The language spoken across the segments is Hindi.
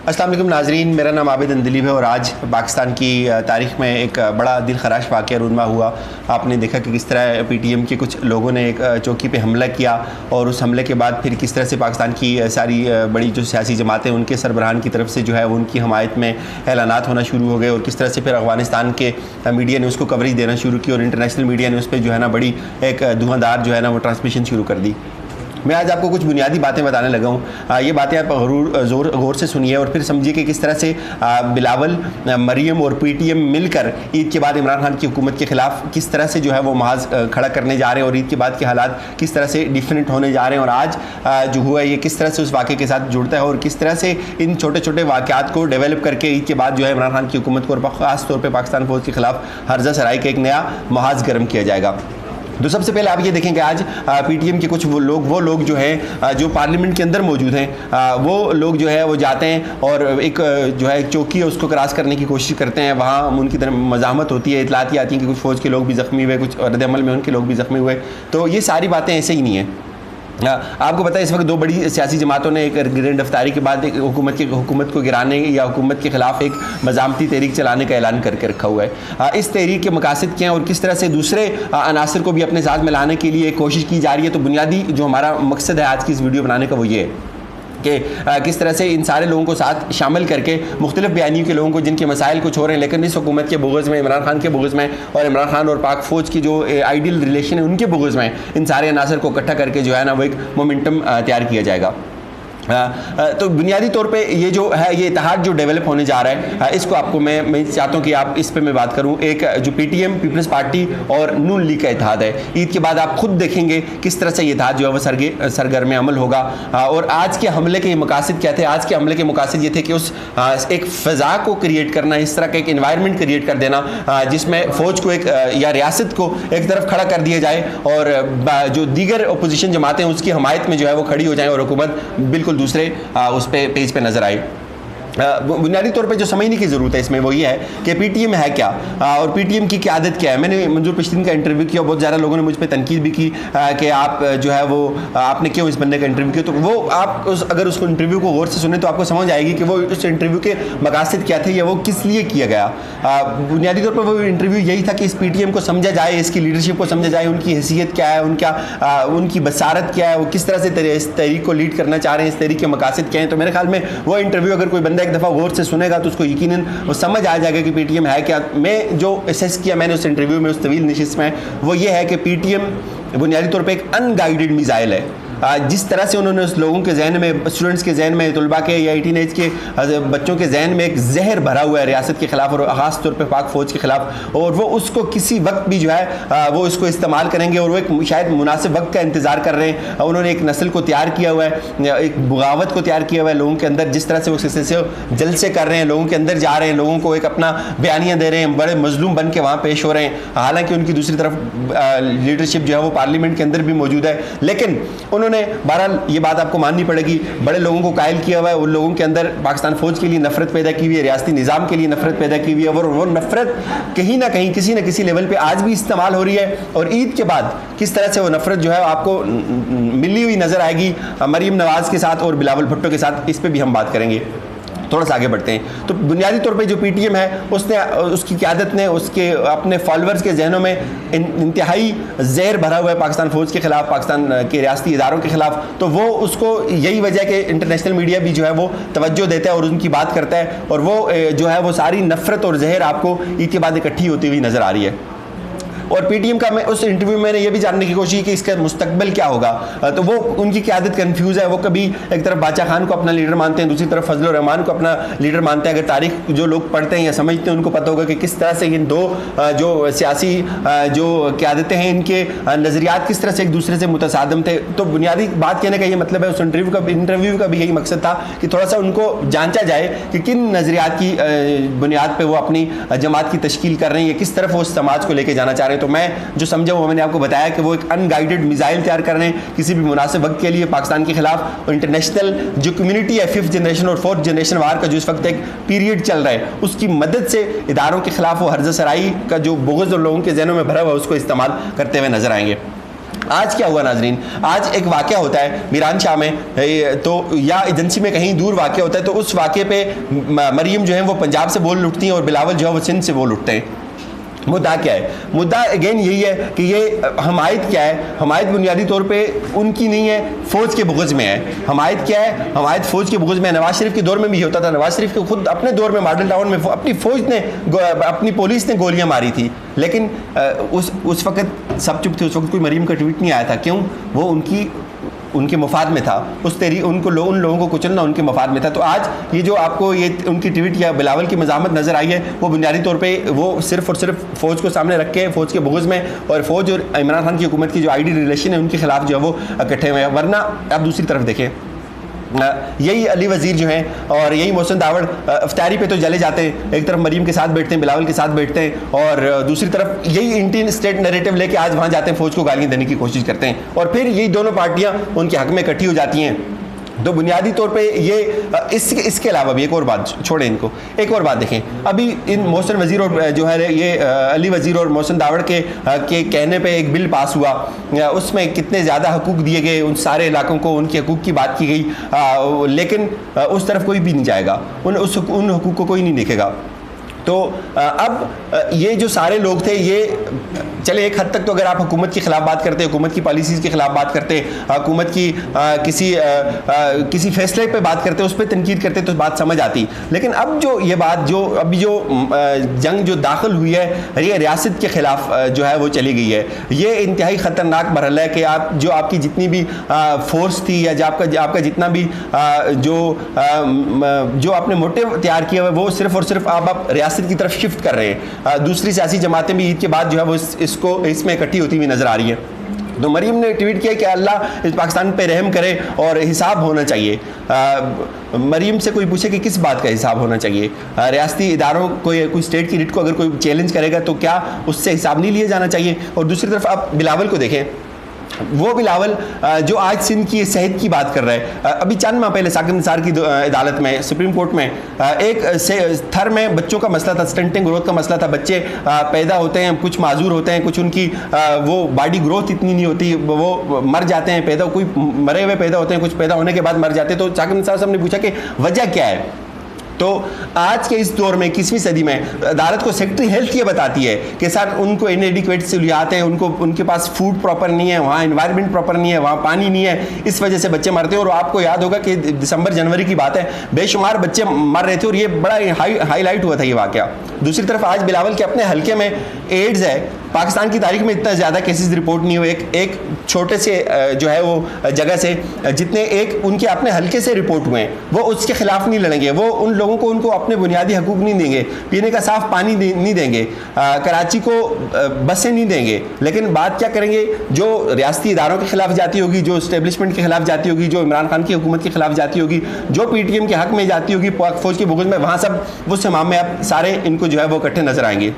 अस्सलाम वालेकुम नाजरीन, मेरा नाम आबिद अंदलीब है और आज पाकिस्तान की तारीख़ में एक बड़ा दिल खराश वाक़या रूनमा हुआ। आपने देखा कि किस तरह PTM के कुछ लोगों ने एक चौकी पे हमला किया और उस हमले के बाद फिर किस तरह से पाकिस्तान की सारी बड़ी जो सियासी जमातें उनके सरबराहान की तरफ से जो है वो उनकी हमायत में ऐलानात होना शुरू हो गए और किस तरह से फिर अफ़गानिस्तान के मीडिया ने उसको कवरेज देना शुरू की और इंटरनेशनल मीडिया ने उस पर जो है ना बड़ी एक धुआंधार जो है ना वो ट्रांसमिशन शुरू कर दी। मैं आज आपको कुछ बुनियादी बातें बताने लगा हूँ। ये बातें आप गौर से सुनिए और फिर समझिए कि किस तरह से बिलावल, मरियम और PTM मिलकर ईद के बाद इमरान खान की हुकूमत के ख़िलाफ़ किस तरह से जो है वो महाज खड़ा करने जा रहे हैं और ईद के बाद के हालात किस तरह से डिफरेंट होने जा रहे हैं और आज जो हुआ ये किस तरह से उस वाक़े के साथ जुड़ता है और किस तरह से इन छोटे छोटे वाक़यात को डेवलप करके ईद के बाद जो है इमरान खान की हुकूमत को और ख़ास तौर पर पाकिस्तान फ़ौज के ख़िलाफ़ हर्जा सराई का एक नया महाज गर्म किया जाएगा। तो सबसे पहले आप ये देखें कि आज PTM के कुछ वो लोग जो हैं जो पार्लियामेंट के अंदर मौजूद हैं, वो लोग जो है वो जाते हैं और एक जो है चौकी है उसको क्रॉस करने की कोशिश करते हैं। वहाँ उनकी तरफ मज़ाहमत होती है, इतलाती आती हैं कि कुछ फ़ौज के लोग भी ज़ख्मी हुए, कुछ रद्द-ए-अमल में उनके लोग भी ज़ख्मी हुए। तो ये सारी बातें ऐसे ही नहीं है। आपको पता है इस वक्त दो बड़ी सियासी जमातों ने एक ग्रैंड अफ्तारी के बाद एक हुकूमत को गिराने या हुकूमत के ख़िलाफ़ एक मज़ामती तहरीक चलाने का ऐलान करके रखा हुआ है। इस तहरीक के मकासद क्या हैं और किस तरह से दूसरे अनासर को भी अपने साथ मिलाने के लिए कोशिश की जा रही है। तो बुनियादी जो हमारा मकसद है आज की इस वीडियो बनाने का वो ये है कि किस तरह से इन सारे लोगों को साथ शामिल करके मुख्तलिफ बयानियों के लोगों को जिनके मसाइल कुछ हो रहे हैं लेकिन इस हुकूमत के बुग़्ज़ में, इमरान खान के बुग़्ज़ में और इमरान खान और पाक फ़ौज की जो आइडियल रिलेशन है उनके बुग़्ज़ में इन सारे अनासर को इकट्ठा करके जो है ना वो एक मोमेंटम तैयार किया जाएगा। तो बुनियादी तौर पे ये जो है ये इत्तेहाद जो डेवलप होने जा रहा है इसको आपको मैं चाहता हूँ कि आप इस पे मैं बात करूँ। एक जो PTM पीपल्स पार्टी और नून लीग का इत्तेहाद है, ईद के बाद आप खुद देखेंगे किस तरह से ये इत्तेहाद जो है वो सरगर्म अमल होगा। और आज के हमले के मकासद क्या थे? आज के हमले के मकासद ये थे कि उस एक फ़ज़ा को क्रिएट करना, इस तरह का एक इन्वायरमेंट क्रिएट कर देना जिसमें फ़ौज को एक या रियासत को एक तरफ खड़ा कर दिया जाए और जो दीगर अपोजिशन जमातें उसकी हमायत में जो है वो खड़ी हो जाएँ और हुकूमत बिल्कुल दूसरे उस पे पेज पे नजर आई। बुनियादी तौर पे जो समझने की ज़रूरत है इसमें वो ये है कि PTM है क्या और PTM की क़यादत क्या है। मैंने मंजूर पश्तीन का इंटरव्यू किया, बहुत ज़्यादा लोगों ने मुझ पर तनकीद भी की कि आप जो है वो आपने क्यों इस बंदे का इंटरव्यू किया। तो वो आप अगर उसको इंटरव्यू को गौर से सुने तो आपको समझ आएगी कि वो उस इंटरव्यू के मकासद क्या थे या वो किस लिए किया गया। बुनियादी तौर पर वो इंटरव्यू यही था कि इस PTM को समझा जाए, इसकी लीडरशिप को समझा जाए, उनकी हैसियत क्या है, उनकी बसारत क्या है, वो किस तरह से इस तहरीक को लीड करना चाह रहे हैं, इस तहरीक के मकासद क्या हैं। तो मेरे ख्याल में वो इंटरव्यू अगर कोई बंदा एक दफ़ा गौर से सुनेगा तो उसको यकीनन वो समझ आ जाएगा कि PTM है क्या। मैं जो असेस किया मैंने उस इंटरव्यू में, उस तवील नशिस्त में, वो ये है कि PTM बुनियादी तौर पे एक अनगाइडेड मिसाइल है। जिस तरह से उन्होंने उस लोगों के जहन में, स्टूडेंट्स के जहन में, तलबा के या 18 एज के बच्चों के जहन में एक जहर भरा हुआ है रियासत के ख़िलाफ़ और ख़ास तौर पे पाक फ़ौज के ख़िलाफ़, और वो उसको किसी वक्त भी जो है वो इसको इस्तेमाल करेंगे और वो एक शायद मुनासिब वक्त का इंतज़ार कर रहे हैं। उन्होंने एक नस्ल को तैयार किया हुआ है, एक बगावत को तैयार किया हुआ है लोगों के अंदर। जिस तरह से वो सिलसिले जलसे कर रहे हैं, लोगों के अंदर जा रहे हैं, लोगों को एक अपना बयानियाँ दे रहे हैं, बड़े मजलूम बन के वहाँ पेश हो रहे हैं। हालांकि उनकी दूसरी तरफ लीडरशिप जो है वो पार्लियामेंट के अंदर भी मौजूद है, लेकिन उन्होंने बहरहाल ये बात आपको माननी पड़ेगी, बड़े लोगों को कायल किया हुआ है। उन लोगों के अंदर पाकिस्तान फ़ौज के लिए नफरत पैदा की हुई है, रियासती निज़ाम के लिए नफरत पैदा की हुई है और वो नफरत कहीं ना कहीं किसी न किसी लेवल पे आज भी इस्तेमाल हो रही है। और ईद के बाद किस तरह से वो नफरत जो है आपको मिली हुई नज़र आएगी मरीम नवाज़ के साथ और बिलावल भुट्टो के साथ, इस पर भी हम बात करेंगे। थोड़ा सा आगे बढ़ते हैं। तो बुनियादी तौर पे जो PTM है उसने, उसकी क़यादत ने उसके अपने फॉलोअर्स के जहनों में इंतहाई जहर भरा हुआ है पाकिस्तान फ़ौज के ख़िलाफ़, पाकिस्तान के रियासती इदारों के ख़िलाफ़। तो वो उसको यही वजह है कि इंटरनेशनल मीडिया भी जो है वो तवज्जो देता है और उनकी बात करता है और वो जो है वो सारी नफ़रत और जहर आपको ईद के बाद इकट्ठी होती हुई नज़र आ रही है। और PTM का मैं उस इंटरव्यू में मैंने ये भी जानने की कोशिश की कि इसका मुस्तकबिल क्या होगा। तो वो उनकी क़यादत कन्फ्यूज़ है। वो कभी एक तरफ बादशाह खान को अपना लीडर मानते हैं, दूसरी तरफ फजल रहमान को अपना लीडर मानते हैं। अगर तारीख जो लोग पढ़ते हैं या समझते हैं उनको पता होगा कि किस तरह से इन दो जो सियासी जो क़यादतें हैं इनके नज़रियात किस तरह से एक दूसरे से मुतसादम थे। तो बुनियादी बात कहने का ये मतलब है, उस इंटरव्यू का भी यही मकसद था कि थोड़ा सा उनको जांचा जाए कि किन नज़रियात की बुनियाद पर वो अपनी जमात की तश्कील कर रहे हैं या किस तरफ वो उस समाज को लेकर जाना चाह रहे हैं। तो मैं जो समझा वो मैंने आपको बताया कि वो एक अनगाइडेड मिसाइल तैयार कर रहे हैं किसी भी मुनासिब वक्त के लिए पाकिस्तान के खिलाफ। और इंटरनेशनल जो कम्युनिटी है 5th जनरेशन और 4th जनरेशन वार का जो इस वक्त एक पीरियड चल रहा है उसकी मदद से इदारों के खिलाफ वो हर्जा सराई का जो बुग़्ज़ और लोगों के जहनों में भरा हुआ है उसको इस्तेमाल करते हुए नजर आएंगे। आज क्या हुआ नाजरीन, आज एक वाक़या होता है मीरान शाह में, तो या एजेंसी में कहीं दूर वाक़या होता है, तो उस वाक़े पे मरीम जो है वो पंजाब से बोल उठती हैं और बिलावल जो है वो सिंध से बोल उठते हैं। मुद्दा क्या है? मुद्दा अगेन यही है कि ये हमायत क्या है? हमायत बुनियादी तौर पे उनकी नहीं है, फ़ौज के बुग़्ज़ में है। हमायत क्या है? हमायत फ़ौज के बुग़्ज़ में। नवाज शरीफ के दौर में भी होता था। नवाज शरीफ के खुद अपने दौर में मॉडल टाउन में अपनी फ़ौज ने, अपनी पुलिस ने गोलियां मारी थी, लेकिन उस वक्त सब चुप थे। उस वक्त कोई मरीम का ट्वीट नहीं आया था। क्यों? वो उनके मफाद में था। उन लोगों को कुचलना उनके मफाद में था। तो आज ये जो आपको ये उनकी ट्वीट या बिलावल की मज़ामत नज़र आई है, वो बुनियादी तौर पे वो सिर्फ़ और सिर्फ फ़ौज को सामने रख के, फ़ौज के बुग़्ज़ में, और फ़ौज और इमरान खान की हुकूमत की जो आईडी रिलेशन है उनके खिलाफ जो है वो इकट्ठे हुए हैं। वरना आप दूसरी तरफ देखें, यही अली वज़ीर जो हैं और यही मोहसिन दावड़ इफ्तारी पे तो जले जाते हैं, एक तरफ मरीम के साथ बैठते हैं, बिलावल के साथ बैठते हैं, और दूसरी तरफ यही इंडियन स्टेट नैरेटिव लेके आज वहाँ जाते हैं, फ़ौज को गालियाँ देने की कोशिश करते हैं, और फिर यही दोनों पार्टियाँ उनके हक़ में इकट्ठी हो जाती हैं। तो बुनियादी तौर पे ये इसके अलावा भी एक और बात, छोड़ें इनको, एक और बात देखें। अभी इन मोहसिन वज़ीर और जो है ये अली वज़ीर और मोहसिन दावड़ के कहने पे एक बिल पास हुआ, उसमें कितने ज़्यादा हकूक़ दिए गए उन सारे इलाकों को, उनके हकूक़ की बात की गई, लेकिन उस तरफ कोई भी नहीं जाएगा, उन हकूक़ को कोई नहीं देखेगा। तो अब ये जो सारे लोग थे, ये चले एक हद तक तो अगर आप हुकूमत के ख़िलाफ़ बात करते, हुकूमत की पॉलिसीज़ के ख़िलाफ़ बात करते, हुकूमत की किसी फैसले पे बात करते, उस पर तनकीद करते, तो बात समझ आती। लेकिन अब जो ये बात जो अभी जो जंग जो दाखिल हुई है, ये रियासत के ख़िलाफ़ जो है वो चली गई है। ये इंतहाई ख़तरनाक मरहला है कि आप जो आपकी जितनी भी फोर्स थी या जो आपका जितना भी जो आपने मोटिव तैयार किया हुआ है, वो सिर्फ़ और सिर्फ आप रियासत की तरफ शिफ्ट कर रहे हैं। दूसरी सियासी जमातें भी ईद के बाद जो है वो इसमें इकट्ठी होती हुई नजर आ रही है। तो मरीम ने ट्वीट किया कि अल्लाह इस पाकिस्तान पे रहम करे और हिसाब होना चाहिए। मरीम से कोई पूछे कि किस बात का हिसाब होना चाहिए? रियासती इदारों को, कोई स्टेट की रिट को अगर कोई चैलेंज करेगा तो क्या उससे हिसाब नहीं लिया जाना चाहिए? और दूसरी तरफ आप बिलावल को देखें, वो बिलावल जो आज सिंध की सेहत की बात कर रहा है। अभी चंद माह पहले साकिब निसार की अदालत में, सुप्रीम कोर्ट में एक थर में बच्चों का मसला था, स्टंटिंग ग्रोथ का मसला था। बच्चे पैदा होते हैं, कुछ माजूर होते हैं, कुछ उनकी वो बॉडी ग्रोथ इतनी नहीं होती, वो मर जाते हैं, पैदा कोई मरे हुए पैदा होते हैं, कुछ पैदा होने के बाद मर जाते हैं। तो साकिब निसार साहब ने पूछा कि वजह क्या है? तो आज के इस दौर में 21वीं सदी में अदालत को सेक्रेटरी हेल्थ ये बताती है कि सर उनको इनएडिक्वेट सहूलियात हैं, उनके पास फूड प्रॉपर नहीं है, वहाँ एनवायरनमेंट प्रॉपर नहीं है, वहाँ पानी नहीं है, इस वजह से बच्चे मरते हैं। और आपको याद होगा कि दिसंबर जनवरी की बात है, बेशुमार बच्चे मर रहे थे और ये बड़ा हाईलाइट हुआ था ये वाक़या। दूसरी तरफ आज बिलावल के अपने हल्के में एड्स है, पाकिस्तान की तारीख में इतना ज़्यादा केसेस रिपोर्ट नहीं हुए एक छोटे से जो है वो जगह से, जितने एक उनके अपने हल्के से रिपोर्ट हुए हैं। वो उसके खिलाफ नहीं लड़ेंगे, वो उन लोगों को उनको अपने बुनियादी हकूक़ नहीं देंगे, पीने का साफ पानी नहीं देंगे, कराची को बसें नहीं देंगे। लेकिन बात क्या करेंगे? जो रियासती इदारों के खिलाफ जाती होगी, जो इस्टेब्लिशमेंट के खिलाफ जाती होगी, जो इमरान खान की हुकूमत के खिलाफ जाती होगी, जो PTM के हक़ में जाती होगी, पाक फौज के बुग़्ज़ में, वहाँ सब उस तमाम में आप सारे इनको जो है वो इकट्ठे नजर आएंगे।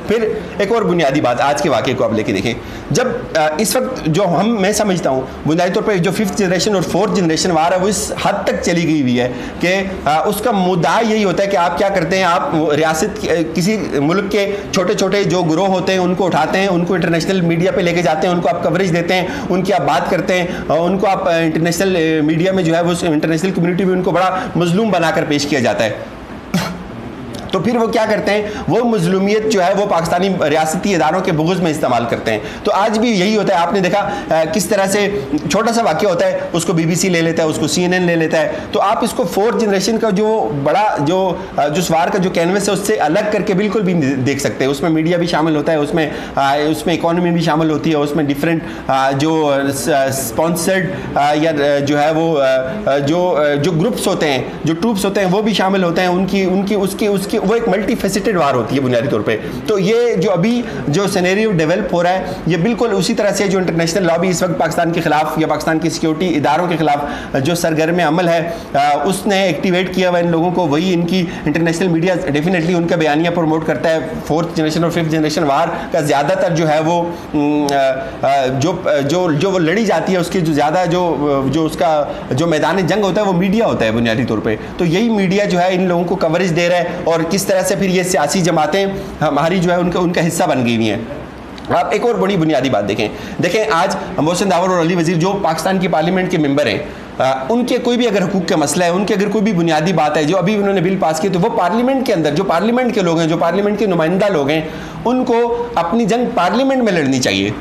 फिर एक और बुनियादी बात, आज के वाक़े को आप लेके देखें। जब इस वक्त जो मैं समझता हूँ बुनियादी तौर पर जो 5th जनरेशन और 4th जनरेशन वार है वो इस हद तक चली गई हुई है कि उसका मुद्दा यही होता है कि आप क्या करते हैं, आप रियासत किसी मुल्क के छोटे छोटे जो ग्रोह होते हैं उनको उठाते हैं, उनको इंटरनेशनल मीडिया पे लेके जाते हैं, उनको आप कवरेज देते हैं, उनकी आप बात करते हैं, उनको आप इंटरनेशनल मीडिया में जो है वो इंटरनेशनल कम्युनिटी में उनको बड़ा मजलूम बनाकर पेश किया जाता है। तो फिर वो क्या करते हैं, वो मजलूमियत जो है वो पाकिस्तानी रियासती इदारों के बुग़्ज़ में इस्तेमाल करते हैं। तो आज भी यही होता है। आपने देखा किस तरह से छोटा सा वाक़या होता है, उसको BBC ले लेता है, उसको CNN ले लेता है। तो आप इसको 4th जनरेशन का जो बड़ा जो सवार का जो कैनवस है उससे अलग करके बिल्कुल भी देख सकते हैं। उसमें मीडिया भी शामिल होता है, उसमें इकॉनमी भी शामिल होती है, उसमें डिफरेंट जो स्पॉन्सर्ड या जो है वो जो ग्रुप्स होते हैं, जो ट्रूप्स होते हैं वो भी शामिल होते हैं। उसकी वो एक मल्टी फेसेटेड वार होती है बुनियादी तौर पे। तो ये जो अभी जो सिनेरियो डेवलप हो रहा है ये बिल्कुल उसी तरह से जो इंटरनेशनल लॉबी इस वक्त पाकिस्तान के खिलाफ या पाकिस्तान की सिक्योरिटी इदारों के खिलाफ जो सरगर्म अमल है उसने एक्टिवेट किया हुआ इन लोगों को, वही इनकी इंटरनेशनल मीडिया डेफिनेटली उनका बयानिया प्रमोट करता है। 4th जनरेशन और 5th जनरेशन वार का ज़्यादातर जो है वो जो वो लड़ी जाती है उसकी जो ज़्यादा जो उसका जो मैदान जंग होता है वो मीडिया होता है बुनियादी तौर पर। तो यही मीडिया जो है इन लोगों को कवरेज दे रहा है और किस तरह से फिर ये सियासी जमातें हमारी जो है उनका हिस्सा बन गई हुई हैं। आप एक और बड़ी बुनियादी बात देखें आज मोहसिन दावर और अली वजीर जो पाकिस्तान की पार्लियामेंट के मेंबर हैं, उनके कोई भी अगर हुकूक का मसला है, उनके अगर कोई भी बुनियादी बात है जो अभी उन्होंने बिल पास किया, तो वो पार्लियामेंट के अंदर जो पार्लियामेंट के लोग हैं, जो पार्लियामेंट के नुमाइंदा लोग हैं, उनको अपनी जंग पार्लियामेंट में लड़नी चाहिए।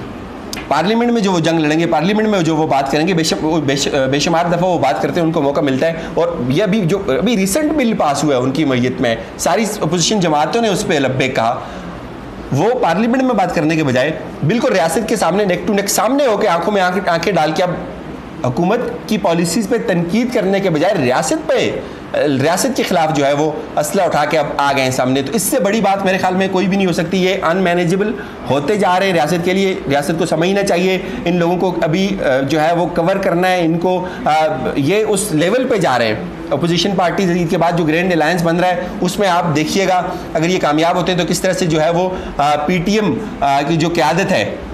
पार्लियामेंट में जो वो जंग लड़ेंगे, पार्लियामेंट में जो वो बात करेंगे, बेशुमार दफ़ा वो बात करते हैं, उनको मौका मिलता है। और ये अभी जो अभी रिसेंट बिल पास हुआ है उनकी मैयत में, सारी अपोजिशन जमातों ने उस पर लब्बे कहा। वो पार्लियामेंट में बात करने के बजाय बिल्कुल रियासत के सामने नेक टू नेक सामने होकर आंखों में आंखें डाल के अब हुकूमत की पॉलिसीज़ पे तनकीद करने के बजाय रियासत के खिलाफ जो है वो असला उठा के अब आ गए सामने। तो इससे बड़ी बात मेरे ख्याल में कोई भी नहीं हो सकती। ये अनमैनेजेबल होते जा रहे हैं रियासत के लिए। रियासत को समझना चाहिए इन लोगों को अभी जो है वो कवर करना है, इनको ये उस लेवल पे जा रहे हैं। अपोजिशन पार्टी के बाद जो ग्रैंड अलायंस बन रहा है उसमें आप देखिएगा अगर ये कामयाब होते हैं तो किस तरह से जो है वो PTM की जो क़यादत है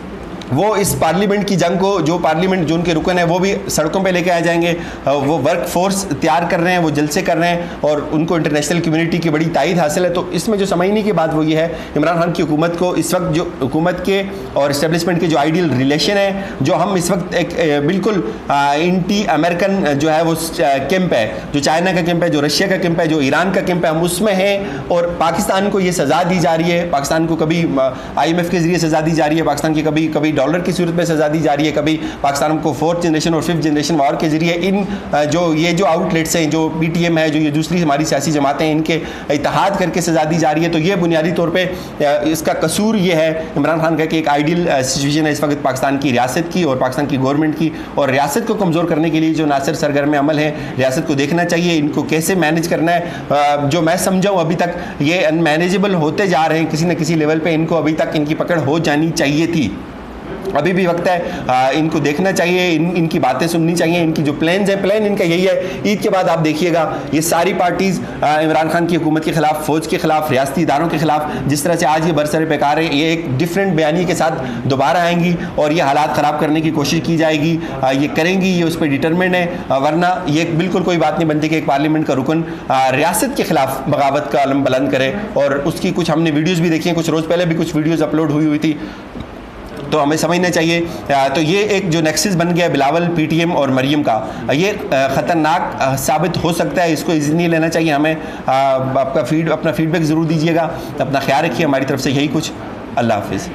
वो इस पार्लियामेंट की जंग को, जो पार्लियामेंट जो उनके रुकन है वो भी सड़कों पे लेके आ जाएंगे। वो वर्क फोर्स तैयार कर रहे हैं, वो जलसे कर रहे हैं और उनको इंटरनेशनल कम्युनिटी की बड़ी तायद हासिल है। तो इसमें जो समझने की बात वो ये है, इमरान खान की हुकूमत को इस वक्त जो हुकूमत के और इस्टेब्लिशमेंट के जो आइडियल रिलेशन है, जो हम इस वक्त एक बिल्कुल एंटी अमेरिकन जो है वो कैंप है, जो चाइना का कैंप है, जो रशिया का कैंप है, जो ईरान का कैंप है, हम उसमें हैं। और पाकिस्तान को ये सज़ा दी जा रही है, पाकिस्तान को कभी IMF के ज़रिए सज़ा दी जा रही है, पाकिस्तान की कभी डॉलर की सूरत में सजा दी जा रही है, कभी पाकिस्तान को 4th जनरेशन और 5th जनरेशन वार के जरिए इन जो आउटलेट्स हैं, जो PTM है, जो ये दूसरी हमारी सियासी जमातें, इनके इत्तेहाद करके सजा दी जा रही है। तो ये बुनियादी तौर पे इसका कसूर ये है इमरान खान का कि एक आइडियल सिचुएशन है इस वक्त पाकिस्तान की रियासत की और पाकिस्तान की गवर्नमेंट की। और रियासत को कमज़ोर करने के लिए जो नासिर सरगर्म अमल है, रियासत को देखना चाहिए इनको कैसे मैनेज करना है। जो मैं समझाऊँ अभी तक ये अनमैनेजेबल होते जा रहे हैं किसी न किसी लेवल पर, इनको अभी तक इनकी पकड़ हो जानी चाहिए थी। अभी भी वक्त है, इनको देखना चाहिए, इनकी बातें सुननी चाहिए। इनकी जो प्लान्स हैं, प्लान इनका यही है, ईद के बाद आप देखिएगा ये सारी पार्टीज़ इमरान खान की हुकूमत के खिलाफ, फ़ौज के खिलाफ, रियासती इदारों के खिलाफ जिस तरह से आज ये बरसरे बेकार है, ये एक डिफरेंट बयानी के साथ दोबारा आएंगी और ये हालात ख़राब करने की कोशिश की जाएगी। ये करेंगी, ये उस पर डिटरमिन है। वरना ये बिल्कुल कोई बात नहीं बनती कि एक पार्लियामेंट का रुकन रियासत के खिलाफ बगावत का अलम बुलंद करे। और उसकी कुछ हमने वीडियोज़ भी देखी हैं, कुछ रोज़ पहले भी कुछ वीडियोज़ अपलोड हुई थी। तो हमें समझना चाहिए। तो ये एक जो नेक्सस बन गया बिलावल, PTM और मरियम का, ये ख़तरनाक साबित हो सकता है। इसको इजी नहीं लेना चाहिए हमें। अपना फीडबैक ज़रूर दीजिएगा। अपना ख्याल रखिए। हमारी तरफ से यही कुछ। अल्लाह हाफिज़।